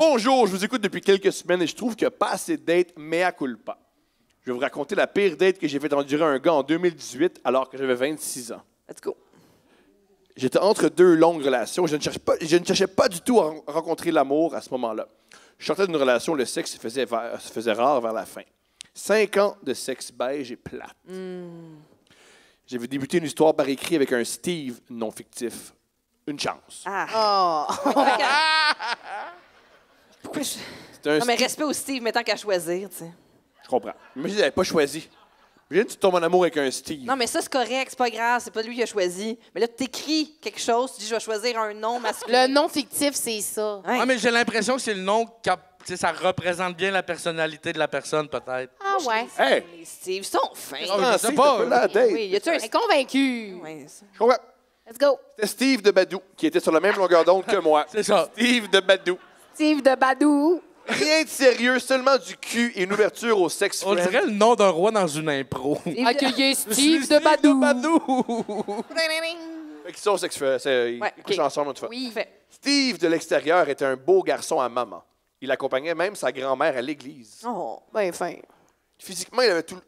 Bonjour, je vous écoute depuis quelques semaines et je trouve qu'il n'y a pas assez de dates mea culpa. Je vais vous raconter la pire date que j'ai fait endurer un gars en 2018 alors que j'avais 26 ans. Let's go. J'étais entre deux longues relations. Je ne cherchais pas du tout à rencontrer l'amour à ce moment-là. Je sortais d'une relation où le sexe se faisait rare vers la fin. 5 ans de sexe beige et plate. J'avais débuté une histoire par écrit avec un Steve non fictif. Une chance. Ah. Oh. Pourquoi je... C'était un Non, mais Steve- respect au Steve, mais tant qu'à choisir, tu sais. Je comprends. Mais je n'avais pas choisi. Imagine, tu tombes en amour avec un Steve. Non, mais ça, c'est correct, c'est pas grave, c'est pas lui qui a choisi. Mais là, tu t'écris quelque chose, tu dis, je vais choisir un nom masculin. Le nom fictif, c'est ça. Hein? Ouais, mais j'ai l'impression que c'est le nom qui ça représente bien la personnalité de la personne, peut-être. Ah ouais. Hey! Les Steve sont fins. Oh, je sais c'est pas. pas la date. Oui, y a-tu un... Elle est convaincue. Ouais, ça. Je comprends. Let's go. C'était Steve de Badou, qui était sur la même longueur d'onde que moi. C'est ça. Steve de Badou. Steve de Badou. Rien de sérieux, seulement du cul et une ouverture au sexe On friend. dirait le nom d'un roi dans une impro. Accueillez Steve de Badou. Fait qu'ils sont au sexe friend. Ils Ouais, couchent ok. ensemble une fois. Oui, fait. Steve de l'extérieur était un beau garçon à maman. Il accompagnait même sa grand-mère à l'église. Oh. Ben fin. Physiquement,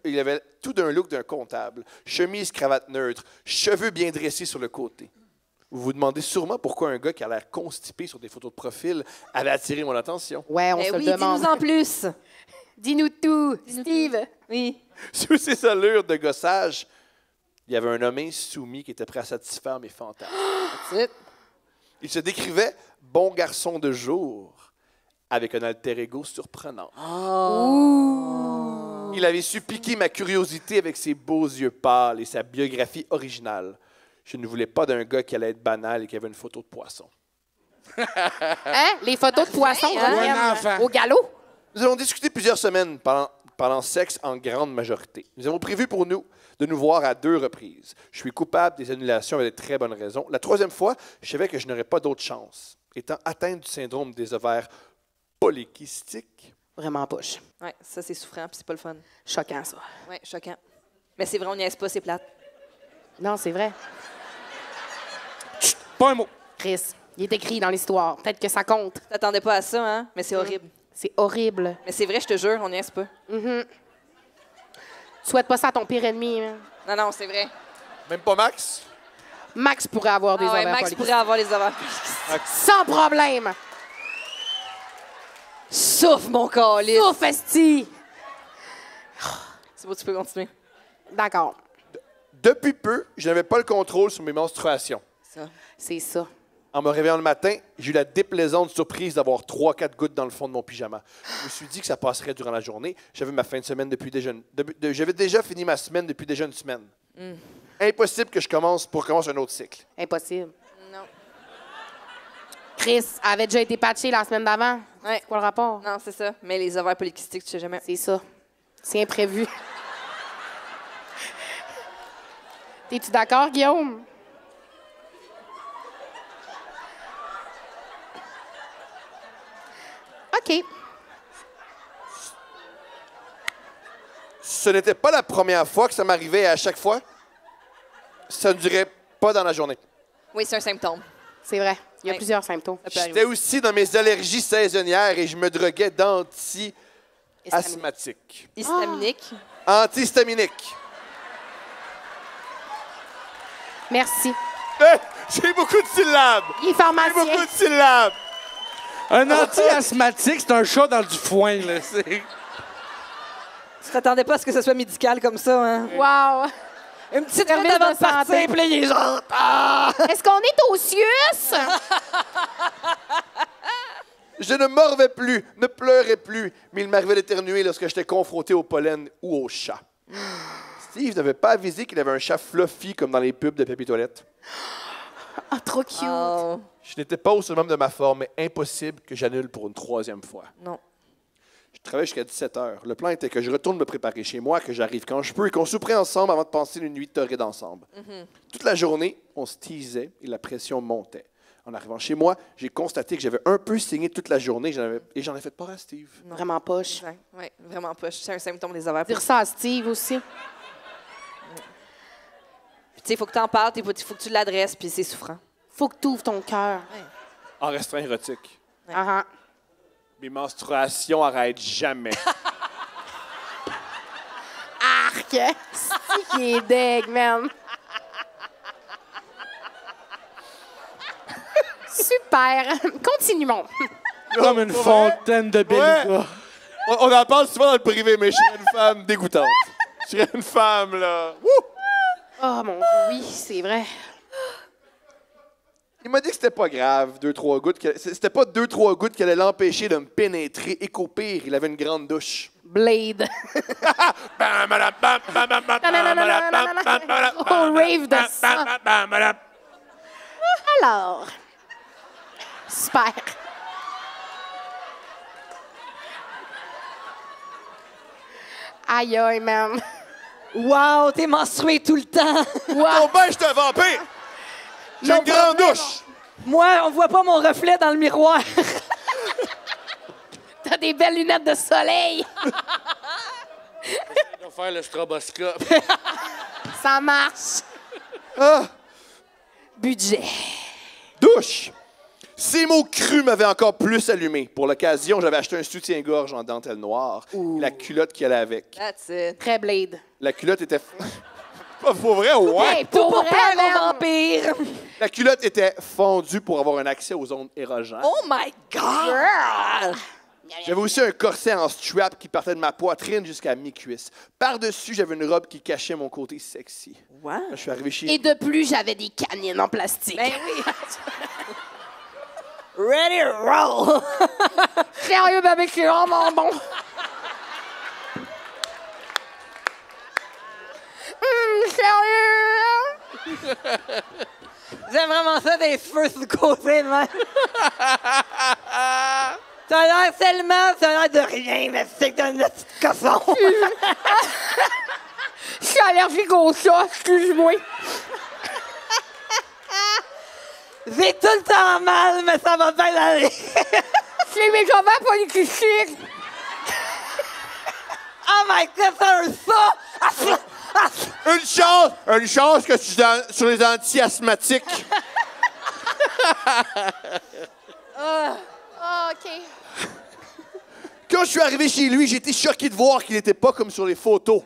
il avait tout d'un look d'un comptable. Chemise, cravate neutre, cheveux bien dressés sur le côté. Vous vous demandez sûrement pourquoi un gars qui a l'air constipé sur des photos de profil avait attiré mon attention. Ouais, on Eh se oui, le demande. dis-nous en plus. Dis-nous tout, Steve. Oui. Sous ses allures de gossage, il y avait un homme insoumis qui était prêt à satisfaire mes fantasmes. That's it. Il se décrivait bon garçon de jour, avec un alter ego surprenant. Il avait su piquer ma curiosité avec ses beaux yeux pâles et sa biographie originale. Je ne voulais pas d'un gars qui allait être banal et qui avait une photo de poisson. Hein? Les photos de poissons hein? reviennent Ou un enfant. au galop. Nous avons discuté plusieurs semaines pendant sexe en grande majorité. Nous avons prévu pour nous de nous voir à 2 reprises. Je suis coupable des annulations avec de très bonnes raisons. La 3e fois, je savais que je n'aurais pas d'autre chance. Étant atteinte du syndrome des ovaires polykystiques, Vraiment poche. Ouais, ça, c'est souffrant, puis c'est pas le fun. Choquant, ça. Ouais, choquant. Mais c'est vrai, on niaise pas, c'est plate. Non, c'est vrai. Pas un mot. Chris, il est écrit dans l'histoire. Peut-être que ça compte. T'attendais pas à ça, hein? Mais c'est horrible. C'est horrible. Mais c'est vrai, je te jure, on niaise pas. Souhaite pas ça à ton pire ennemi. Hein. Non, non, c'est vrai. même pas Max. Max pourrait avoir des Ah ouais, ovaires Max polykystiques. pourrait avoir les ovaires. Sans problème. Souffle, mon calice. Ouf, esti. C'est beau, tu peux continuer. D'accord. Depuis peu, je n'avais pas le contrôle sur mes menstruations. Ça. C'est ça. En me réveillant le matin, j'ai eu la déplaisante surprise d'avoir 3-4 gouttes dans le fond de mon pyjama. Je me suis dit que ça passerait durant la journée. J'avais ma fin de semaine depuis déjà... J'avais déjà fini ma semaine depuis déjà une semaine. Impossible que je commence un autre cycle. Impossible. Non. Chris avait déjà été patché la semaine d'avant. Ouais. C'est quoi le rapport? Non, c'est ça. Mais les ovaires polykystiques, tu sais jamais. C'est ça. C'est imprévu. T'es-tu d'accord, Guillaume? OK. Ce n'était pas la première fois que ça m'arrivait et à chaque fois, ça ne durait pas dans la journée. Oui, c'est un symptôme. C'est vrai. Il y a Ouais. plusieurs symptômes. Ça peut arriver. J'étais aussi dans mes allergies saisonnières et je me droguais d'anti-asthmatiques. Histaminique. Antihistaminiques. Merci. J'ai beaucoup de syllabes. Il est J'ai pharmacien. beaucoup de syllabes. Un anti-asthmatique, c'est un chat dans du foin, là. Tu t'attendais pas à ce que ce soit médical comme ça, hein? Wow. Une petite Service minute avant de de partir, santé. puis là, il est genre... Ah! Est-ce qu'on est au CIUS? Je ne morvais plus, ne pleurais plus, mais il m'arrivait d'éternuer lorsque j'étais confronté au pollen ou au chat. Steve n'avait pas avisé qu'il avait un chat fluffy comme dans les pubs de papier toilette. Ah, trop cute. Oh, Je n'étais pas au summum de ma forme, mais impossible que j'annule pour une 3e fois. non. Je travaillais jusqu'à 17 heures. Le plan était que je retourne me préparer chez moi, que j'arrive quand je peux et qu'on souperait ensemble avant de passer une nuit torride ensemble. Toute la journée, on se teasait et la pression montait. En arrivant chez moi, j'ai constaté que j'avais un peu saigné toute la journée et j'en ai fait part à Steve. Vraiment poche. Ouais, ouais, vraiment pas. C'est un symptôme des ovaires. Dire ça à Steve aussi. Puis, tu sais, il faut que tu en parles, il faut que tu l'adresses, puis c'est souffrant. Faut que tu ouvres ton cœur. En restreint érotique. Ah, ah. Mes menstruations arrêtent jamais. Arc! C'est qui est deg, man. Super. Continuons. Comme une fontaine de beluga. On en parle souvent dans le privé, mais je serais une femme dégoûtante. Je serais une femme, là. Wouh! Oh mon Dieu, oui, c'est vrai. Il m'a dit que c'était pas grave, 2-3 gouttes. C'était pas 2-3 gouttes qui allaient l'empêcher de me pénétrer. Et qu'au pire, il avait une grande douche. Blade. Oh, rave de sang. Alors. Super. Aïe, aïe, man. Wow, t'es menstruée tout le temps. Ton ben, je suis un vampire! J'ai une grande douche! Moi, on voit pas mon reflet dans le miroir. T'as des belles lunettes de soleil. On va faire le stroboscope. Ça marche. Ah! Budget. Douche! Ces mots crus m'avaient encore plus allumé. Pour l'occasion, j'avais acheté un soutien-gorge en dentelle noire. Et la culotte qui allait avec. That's it. Très Blade. La culotte était... Pas pour vrai, ouais! Hey, pour Pour vrai, plaire man. aux vampires. La culotte était fondue pour avoir un accès aux zones érogènes. Oh my God! J'avais aussi un corset en strap qui partait de ma poitrine jusqu'à mi-cuisse. Par-dessus, j'avais une robe qui cachait mon côté sexy. Wow. Je suis arrivé chez... Et de plus, j'avais des canines en plastique. Ben oui. Ready to roll. Sérieux, bébé, c'est vraiment bon. Sérieux? J'aime vraiment ça des cheveux sur le côté, man. Ça a l'air tellement, ça a l'air de rien, mais c'est que t'as une petite cochon. Je suis allergique au chat, excuse-moi. J'ai tout le temps mal, mais ça va bien aller. C'est mes enfants polycystiques. Oh my God, c'est un ça! Ah, ça! Ah, ça! Une chance que tu es sur les anti-asthmatiques. Ah, OK. Quand je suis arrivé chez lui, j'ai été choqué de voir qu'il n'était pas comme sur les photos.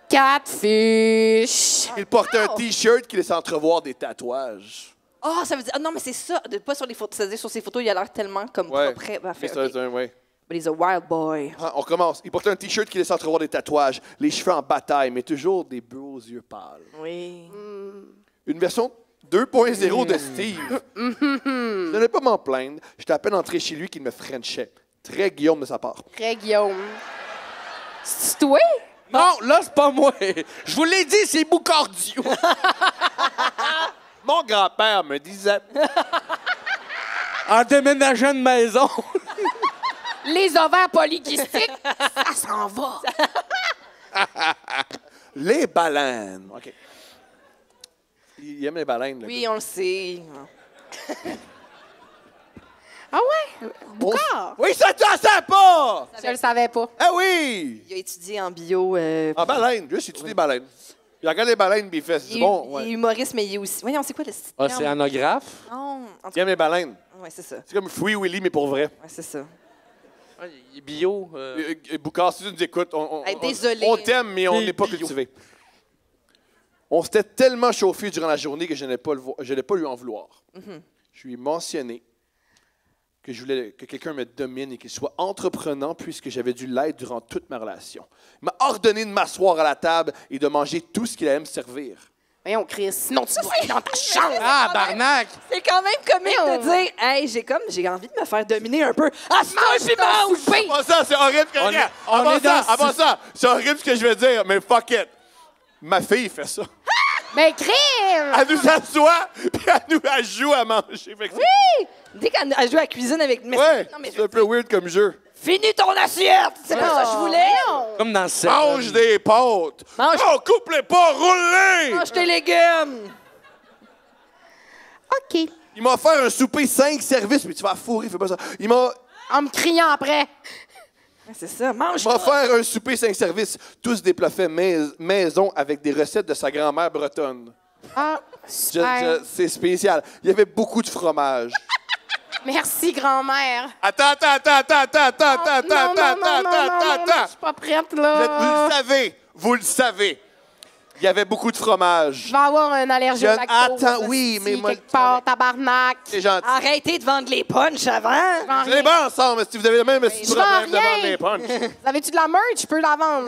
Catfish. Il portait un T-shirt qui laissait entrevoir des tatouages. Oh, ça veut dire. Ah non, mais c'est ça. Pas sur les photos. C'est-à-dire, sur ses photos, il a l'air tellement comme propre. Parfait. C'est OK. un, ouais. But he's a wild boy. Ah, on commence. Il portait un T-shirt qui laissait entrevoir des tatouages, les cheveux en bataille, mais toujours des beaux yeux pâles. Oui. Une version 2.0 de Steve. Je n'allais pas m'en plaindre. J'étais à peine entré chez lui qu'il me frenchait. Très Guillaume de sa part. Très Guillaume. C'est toi? Non, là, c'est pas moi. Je vous l'ai dit, c'est Boucardio. Mon grand-père me disait... En déménageant de maison. Les ovaires polykystiques, ça s'en va. Les baleines. OK. Il aime les baleines. le Oui, gars. on le sait. Ah ouais? Boucard? Oui, ça t'en sait pas! Je le savais pas. Ah oui! Il a étudié en bio. En baleine. Juste, il tue des baleines. Il regarde les baleines puis il fait... C'est bon, Il ouais. est humoriste, mais il est aussi. Voyons, c'est quoi le style? Ah, c'est anographe? Non, en tout Il cas. aime les baleines. Ouais, c'est ça. C'est comme Free Willy, mais pour vrai. Ouais, c'est ça. Ah, il est bio. Boucard, si tu nous écoutes, Hey, désolé. on t'aime, mais on Des n'est pas bio. cultivé. On s'était tellement chauffé durant la journée que je n'allais pas lui en vouloir. Je lui ai mentionné que je voulais que quelqu'un me domine et qu'il soit entreprenant puisque j'avais dû l'être durant toute ma relation. Il m'a ordonné de m'asseoir à la table et de manger tout ce qu'il allait me servir. Voyons, Chris, sinon tu dois aller dans ta chambre. Ah, barnac! C'est quand même comique Mais de dire, hey, j'ai envie de me faire dominer un peu. Ah, c'est un mange! Avant ça, c'est horrible. On est- on Avant est dans ça, avant ça, c'est horrible ce que je vais dire, mais fuck it. Ma fille fait ça. Ben, crime! Elle nous assoit, puis elle joue à manger. Fait que Dès qu'elle joue à la cuisine avec... Mais ouais, non, mais c'est un peu weird comme jeu. finis ton assiette! C'est pas ça que je voulais! Comme dans ce Mange des pâtes. Mange- Oh, coupe-les pas, roule-les. Mange tes légumes! OK. Il m'a offert un souper 5 services, mais tu vas fourrer, fais pas ça. Il m'a En me criant après. Ouais, c'est ça, mange Il m'a pas. offert un souper 5 services, tous des plats faits maison avec des recettes de sa grand-mère bretonne. Ah, super. C'est spécial. Il y avait beaucoup de fromage. Merci, grand-mère. Attends. Je suis pas prête, là. Vous le savez. Il y avait beaucoup de fromage. Je vais avoir une allergie au lactose. Attends, oui, mais moi... quelque part, tabarnak. C'est gentil. Arrêtez de vendre les punchs avant. Vous allez bien ensemble, si vous avez le même je problème vends de rien. vendre les punchs. Avais-tu de la merch? Je peux la vendre.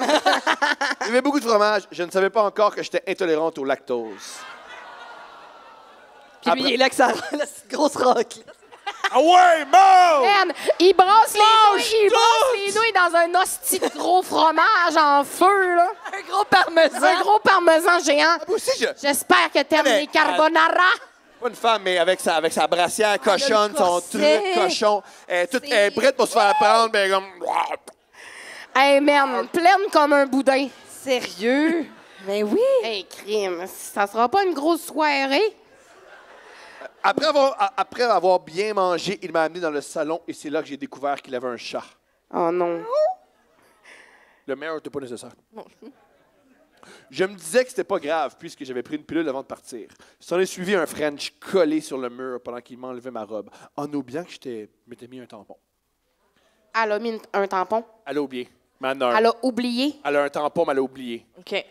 Il y avait beaucoup de fromage. Je ne savais pas encore que j'étais intolérante au lactose. Puis lui, il est là que ça la grosse rock. Là. Ah ouais, mort! Man, il brasse les nouilles dans un hostie de gros fromage en feu, là. Un gros parmesan. Un gros parmesan géant. Moi aussi, J'espère que t'aimes Mais, les carbonara. pas une femme, mais avec sa brassière cochonne, le son corset. truc cochon. Elle est prête pour se faire prendre, mais comme... Hey, man, pleine comme un boudin. Sérieux? Mais oui. Hey, crime, ça sera pas une grosse soirée? Après avoir bien mangé, il m'a amené dans le salon et c'est là que j'ai découvert qu'il avait un chat. Oh non. Le meilleur n'était pas nécessaire. Je me disais que c'était pas grave puisque j'avais pris une pilule avant de partir. S'en est suivi un French collé sur le mur pendant qu'il m'enlevait ma robe, en oubliant que je m'étais mis un tampon. Elle a mis un tampon. Elle a oublié. Manor. Elle a oublié. Elle a un tampon, mais elle a oublié. OK.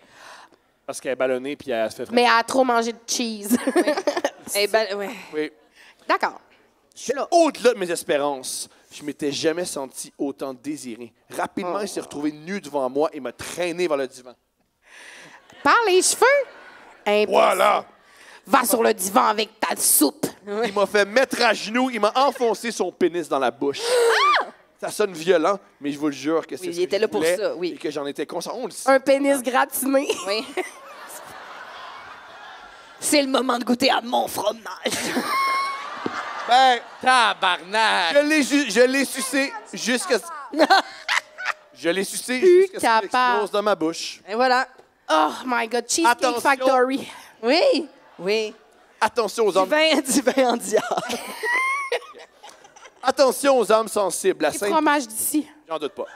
Parce qu'elle est ballonnée puis elle se fait Mais elle a trop mangé de cheese. Eh ben, ouais. Oui. D'accord. Je suis là. Au-delà de mes espérances, je m'étais jamais senti autant désiré. Rapidement, il s'est retrouvé nu devant moi et m'a traîné vers le divan. Par les cheveux. Impossible. Voilà! Va sur le divan avec ta soupe. Il m'a fait mettre à genoux, il m'a enfoncé son pénis dans la bouche. Ça sonne violent, mais je vous le jure que c'est Oui, ce il que était je là pour voulais ça, oui. et que j'en étais conscient. On le sait. Un pénis gratiné. Oui. C'est le moment de goûter à mon fromage. Ben, Tabarnak! je l'ai sucé jusqu'à... Je l'ai sucé Plus jusqu'à ce qu'il capable. explose dans ma bouche. Et voilà. Oh my God, Cheesecake Attention. Factory. Oui. Oui. Attention aux hommes, Du vin en diable. attention aux âmes sensibles. La Les scène... fromages d'ici. J'en doute pas.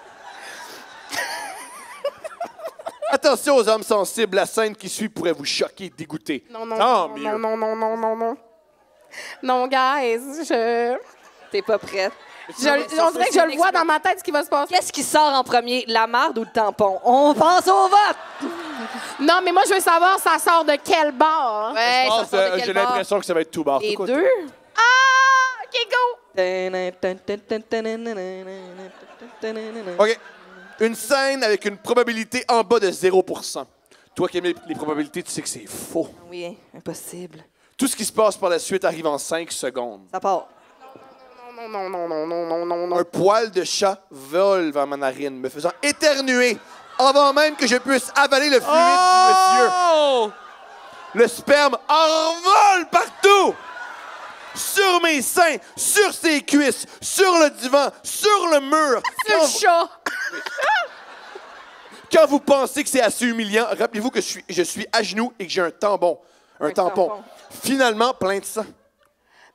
Attention aux âmes sensibles, la scène qui suit pourrait vous choquer, dégoûter. Non, non, Tant non, mieux. non, non, non, non, non, non. Non, guys, T'es pas prête. on dirait que je le vois dans ma tête ce qui va se passer. Qu'est-ce qui sort en premier, la marde ou le tampon? On pense au vote! Non, mais moi, je veux savoir, ça sort de quel bord? Ouais, Je pense, ça sort de j'ai quel bord? l'impression que ça va être tout barre. Les Tout deux? Ah! OK, go! OK. Une scène avec une probabilité en bas de 0%. Toi qui aimes les probabilités, tu sais que c'est faux. Oui, impossible. Tout ce qui se passe par la suite arrive en 5 secondes. Ça part. Non, non, non, non, non, non, non, non. Un poil de chat vole vers ma narine, me faisant éternuer avant même que je puisse avaler le fluide du monsieur. Oh! Le sperme envole partout! Sur mes seins, sur ses cuisses, sur le divan, sur le mur. C'est le chat! Quand vous pensez que c'est assez humiliant, rappelez-vous que je suis à genoux et que j'ai un tampon. Un tampon. tampon. Finalement, plein de sang.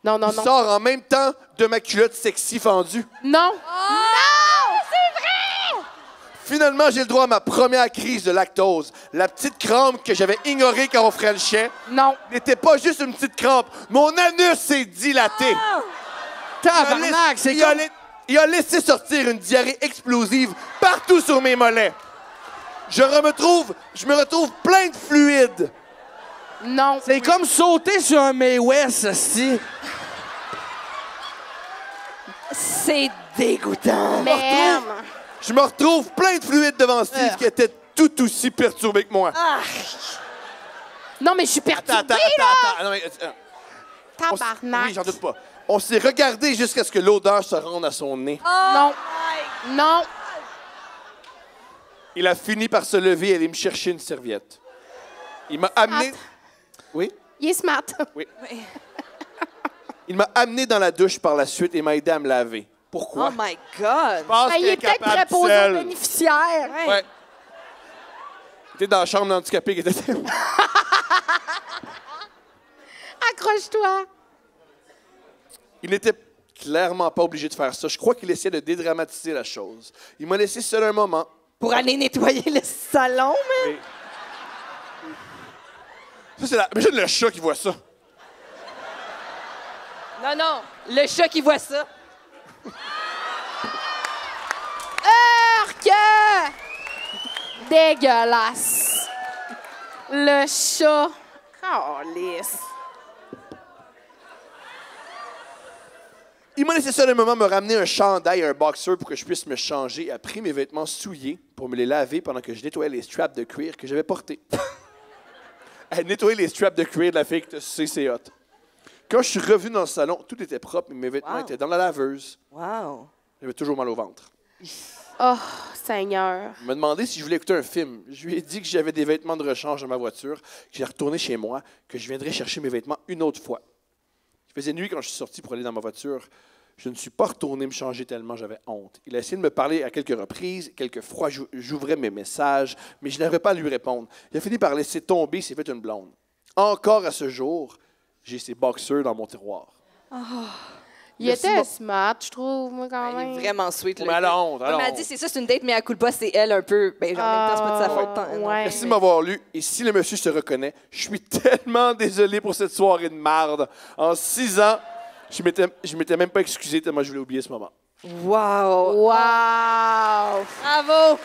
Non, non, Il non. sort en même temps de ma culotte sexy fendue. Non! Non! C'est vrai! Finalement, j'ai le droit à ma première crise de lactose. La petite crampe que j'avais ignorée quand on frenchait Non. n'était pas juste une petite crampe. Mon anus s'est dilaté. Tabarnak, c'est comme... Il a laissé sortir une diarrhée explosive partout sur mes mollets. Je me retrouve plein de fluide. Non. C'est comme sauter sur un May West, si. C'est dégoûtant. Man. Je me retrouve plein de fluide devant Steve qui était tout aussi perturbé que moi. Non, mais je suis perturbée, là! Non, mais, Tabarnak. oui, j'en doute pas. On s'est regardé jusqu'à ce que l'odeur se rende à son nez. Non. Non. Il a fini par se lever et aller me chercher une serviette. Il m'a amené... Smart. Oui? Il est smart. Oui. Il m'a amené dans la douche par la suite et m'a aidé à me laver. Pourquoi? Oh my God! Je pense Ah, il qu'il est peut-être capable préposé seul. aux bénéficiaires. Ouais. Il était dans la chambre d'handicapé qui était... Accroche-toi. Il n'était clairement pas obligé de faire ça. Je crois qu'il essayait de dédramatiser la chose. Il m'a laissé seul un moment. Pour aller nettoyer le salon, mais... Et... Ça, c'est la... Imagine le chat qui voit ça. Non, non. Le chat qui voit ça. Urk! Dégueulasse. Le chat. Calisse. Il m'a laissé seul un moment me ramener un chandail et un boxer pour que je puisse me changer. A pris mes vêtements souillés pour me les laver pendant que je nettoyais les straps de cuir que j'avais portés. Nettoyer les straps de cuir de la fille que c'est hot. Quand je suis revenu dans le salon, tout était propre, mais mes vêtements étaient dans la laveuse. Wow. J'avais toujours mal au ventre. Oh, Seigneur. Il m'a demandé si je voulais écouter un film. Je lui ai dit que j'avais des vêtements de rechange dans ma voiture, que j'ai retourné chez moi, que je viendrais chercher mes vêtements une autre fois. Il faisait nuit quand je suis sorti pour aller dans ma voiture. Je ne suis pas retourné me changer tellement j'avais honte. Il a essayé de me parler à quelques reprises. Quelquefois, j'ouvrais mes messages, mais je n'arrivais pas à lui répondre. Il a fini par laisser tomber, il s'est fait une blonde. Encore à ce jour, j'ai ces boxers dans mon tiroir. Il Merci, était mon- smart, je trouve, moi, quand Il est même. vraiment sweet. Mais elle a honte, elle a Elle m'a honte. dit, c'est ça, c'est une date, mais à coup de pas, c'est elle un peu. Ben, genre, en même temps, c'est pas de sa faute. tant- non. Ouais. Merci de m'avoir lu. Et si le monsieur se reconnaît, je suis tellement désolé pour cette soirée de marde. En 6 ans, je m'étais même pas excusé tellement je voulais oublier ce moment. Wow. Wow! Bravo.